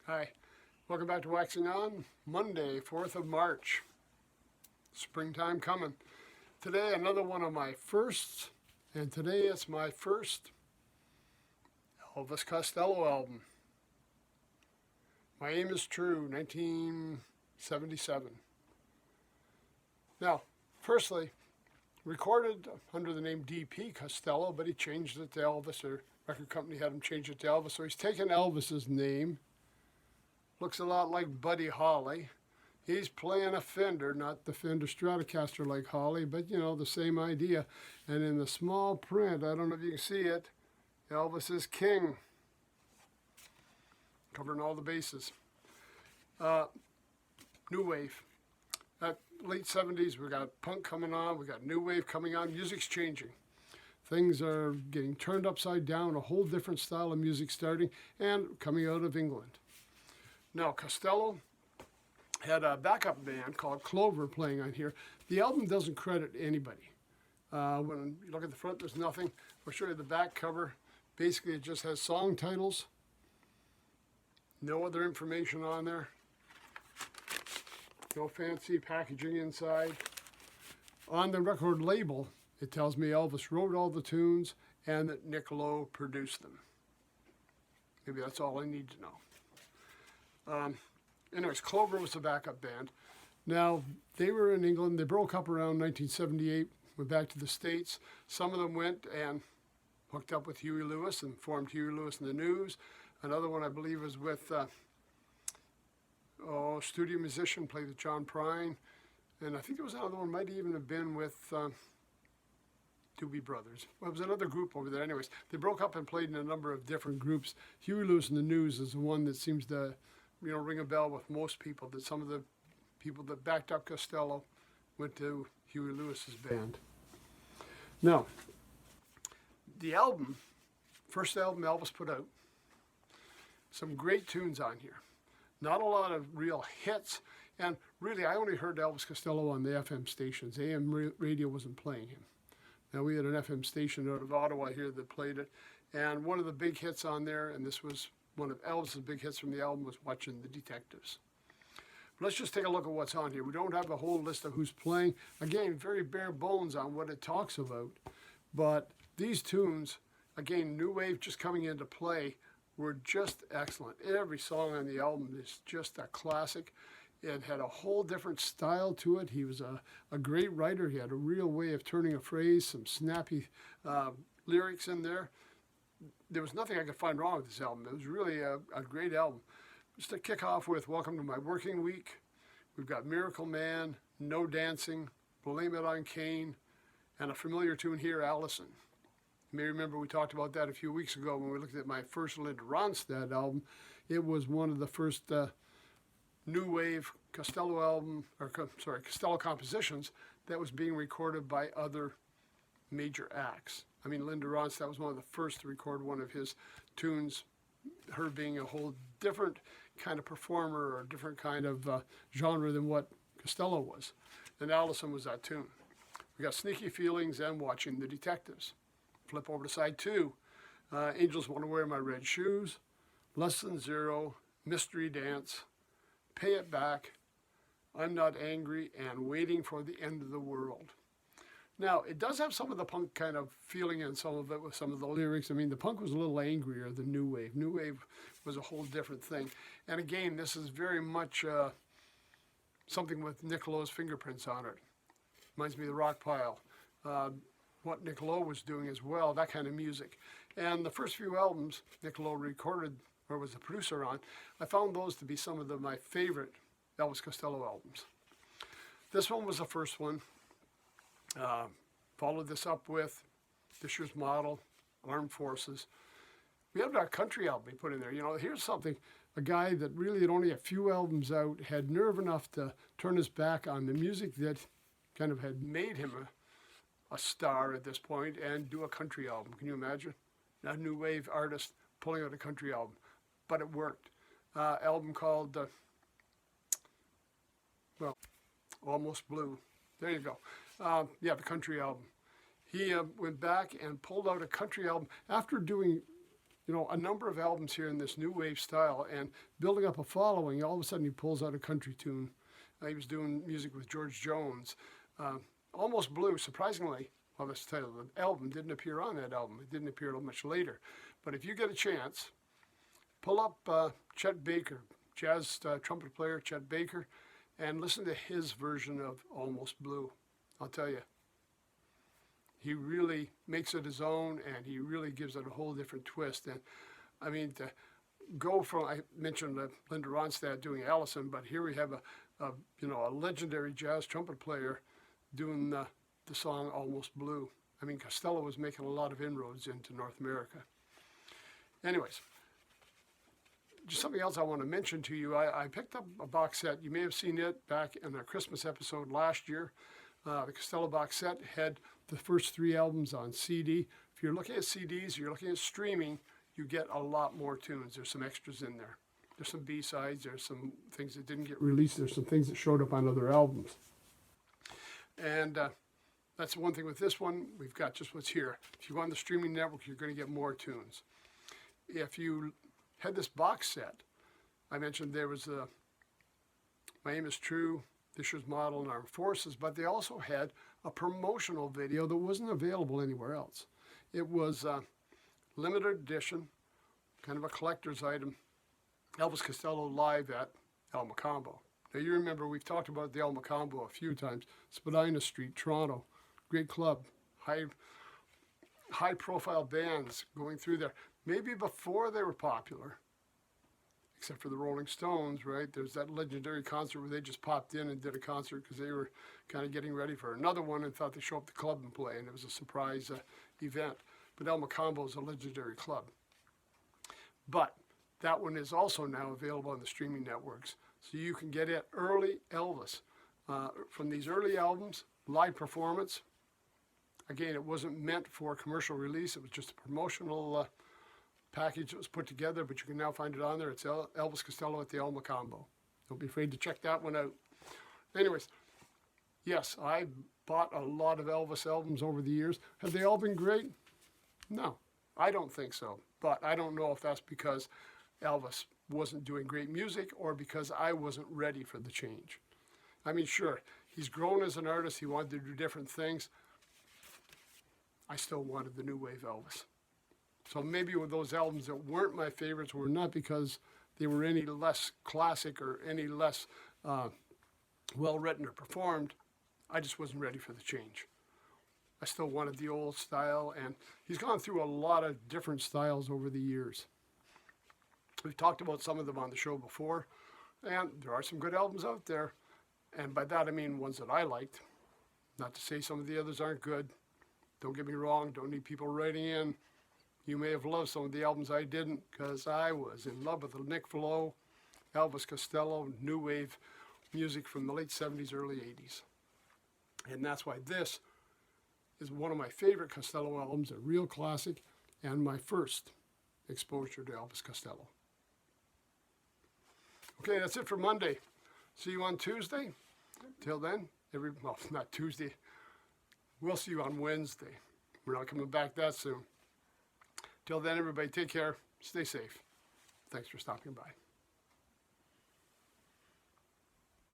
Hi, welcome back to Waxing On. Monday, 4th of March. Springtime coming. Today, another one of my firsts, and today it's my first Elvis Costello album. My Aim is True, 1977. Now, firstly, recorded under the name D.P. Costello, but he changed it to Elvis, or record company had him change it to Elvis, so he's taken Elvis's name. Looks a lot like Buddy Holly. He's playing a Fender, not the Fender Stratocaster like Holly, but you know, the same idea. And in the small print, I don't know if you can see it, Elvis is king. Covering all the bases. New wave. Late 70s, we got punk coming on, we got new wave coming on, music's changing. Things are getting turned upside down, a whole different style of music starting and coming out of England. Now, Costello had a backup band called Clover playing on here. The album doesn't credit anybody. When you look at the front, there's nothing. I'll show you the back cover. Basically, it just has song titles. No other information on there. No fancy packaging inside. On the record label, it tells me Elvis wrote all the tunes and that Nick Lowe produced them. Maybe that's all I need to know. Anyways, Clover was the backup band. Now, they were in England. They broke up around 1978, went back to the States. Some of them went and hooked up with Huey Lewis and formed Huey Lewis and the News. Another one, I believe, was with studio musician, played with John Prine. And I think there was another one, might even have been with Doobie Brothers. Well, it was another group over there. Anyways, they broke up and played in a number of different groups. Huey Lewis and the News is the one that seems to ring a bell with most people, that some of the people that backed up Costello went to Huey Lewis's band. Now, the album, first album Elvis put out, some great tunes on here. Not a lot of real hits, and really I only heard Elvis Costello on the FM stations. AM radio wasn't playing him. Now, we had an FM station out of Ottawa here that played it, and one of the big hits on there, and this was one of Elvis's big hits from the album, was Watching the Detectives. But let's just take a look at what's on here. We don't have a whole list of who's playing. Again, very bare bones on what it talks about. But these tunes, again, new wave just coming into play, were just excellent. Every song on the album is just a classic. It had a whole different style to it. He was a great writer. He had a real way of turning a phrase, some snappy lyrics in there. There was nothing I could find wrong with this album. It was really a great album. Just to kick off with Welcome to My Working Week, we've got Miracle Man, No Dancing, Blame It on Cain, and a familiar tune here, Allison. You may remember we talked about that a few weeks ago when we looked at my first Linda Ronstadt album. It was one of the first new wave Costello Costello compositions that was being recorded by other major acts. I mean, Linda Ronstadt was one of the first to record one of his tunes, her being a whole different kind of performer or different kind of genre than what Costello was. And Allison was that tune. We got Sneaky Feelings and Watching the Detectives. Flip over to side 2. Angels Want to Wear My Red Shoes, Less Than Zero, Mystery Dance, Pay It Back, I'm Not Angry, and Waiting for the End of the World. Now, it does have some of the punk kind of feeling in some of it with some of the lyrics. I mean, the punk was a little angrier than new wave. New wave was a whole different thing. And again, this is very much something with Nick Lowe's fingerprints on it. Reminds me of the Rock Pile. What Nick Lowe was doing as well, that kind of music. And the first few albums Nick Lowe recorded or was the producer on, I found those to be some of my favorite Elvis Costello albums. This one was the first one. Followed this up with this year's model, Armed Forces. We have our country album he put in there. You know, here's something, a guy that really had only a few albums out, had nerve enough to turn his back on the music that kind of had made him a star at this point and do a country album. Can you imagine? A new wave artist pulling out a country album. But it worked. Album called, Almost Blue. There you go. The country album. He went back and pulled out a country album after doing a number of albums here in this new wave style and building up a following. All of a sudden he pulls out a country tune. He was doing music with George Jones. Almost Blue, surprisingly, well, that's the title of the album, didn't appear on that album. It didn't appear much later. But if you get a chance, pull up Chet Baker, jazz trumpet player Chet Baker, and listen to his version of Almost Blue. I'll tell you, he really makes it his own, and he really gives it a whole different twist. And I mean, to go from, I mentioned Linda Ronstadt doing Allison, but here we have a legendary jazz trumpet player doing the song Almost Blue. I mean, Costello was making a lot of inroads into North America. Anyways, just something else I want to mention to you. I picked up a box set. You may have seen it back in our Christmas episode last year. The Costello box set had the first 3 albums on CD. If you're looking at CDs, you're looking at streaming, you get a lot more tunes. There's some extras in there. There's some B-sides. There's some things that didn't get released. There's some things that showed up on other albums. And that's one thing with this one. We've got just what's here. If you go on the streaming network, you're going to get more tunes. If you had this box set, I mentioned there was My Aim is True, This Year's Model, and Armed Forces, but they also had a promotional video that wasn't available anywhere else. It was a limited edition, kind of a collector's item, Elvis Costello live at El Macambo. Now you remember we've talked about the El Macambo a few times. Spadina Street, Toronto, great club, high profile bands going through there. Maybe before they were popular, except for the Rolling Stones, right? There's that legendary concert where they just popped in and did a concert because they were kind of getting ready for another one and thought they'd show up at the club and play, and it was a surprise event. But El Macambo is a legendary club. But that one is also now available on the streaming networks. So you can get it early Elvis from these early albums, live performance. Again, it wasn't meant for commercial release. It was just a promotional package that was put together, but you can now find it on there. It's Elvis Costello at the El Macambo. Don't be afraid to check that one out. Anyways, yes, I bought a lot of Elvis albums over the years. Have they all been great? No, I don't think so. But I don't know if that's because Elvis wasn't doing great music or because I wasn't ready for the change. I mean, sure, he's grown as an artist. He wanted to do different things. I still wanted the new wave Elvis. So maybe with those albums that weren't my favorites were not because they were any less classic or any less well-written or performed. I just wasn't ready for the change. I still wanted the old style, and he's gone through a lot of different styles over the years. We've talked about some of them on the show before, and there are some good albums out there. And by that I mean ones that I liked. Not to say some of the others aren't good. Don't get me wrong, don't need people writing in. You may have loved some of the albums I didn't, because I was in love with the Nick Flo, Elvis Costello, new wave music from the late 70s, early 80s. And that's why this is one of my favorite Costello albums, a real classic, and my first exposure to Elvis Costello. Okay, that's it for Monday. See you on Tuesday. Till then, well, not Tuesday. We'll see you on Wednesday. We're not coming back that soon. Till then, everybody, take care. Stay safe. Thanks for stopping by.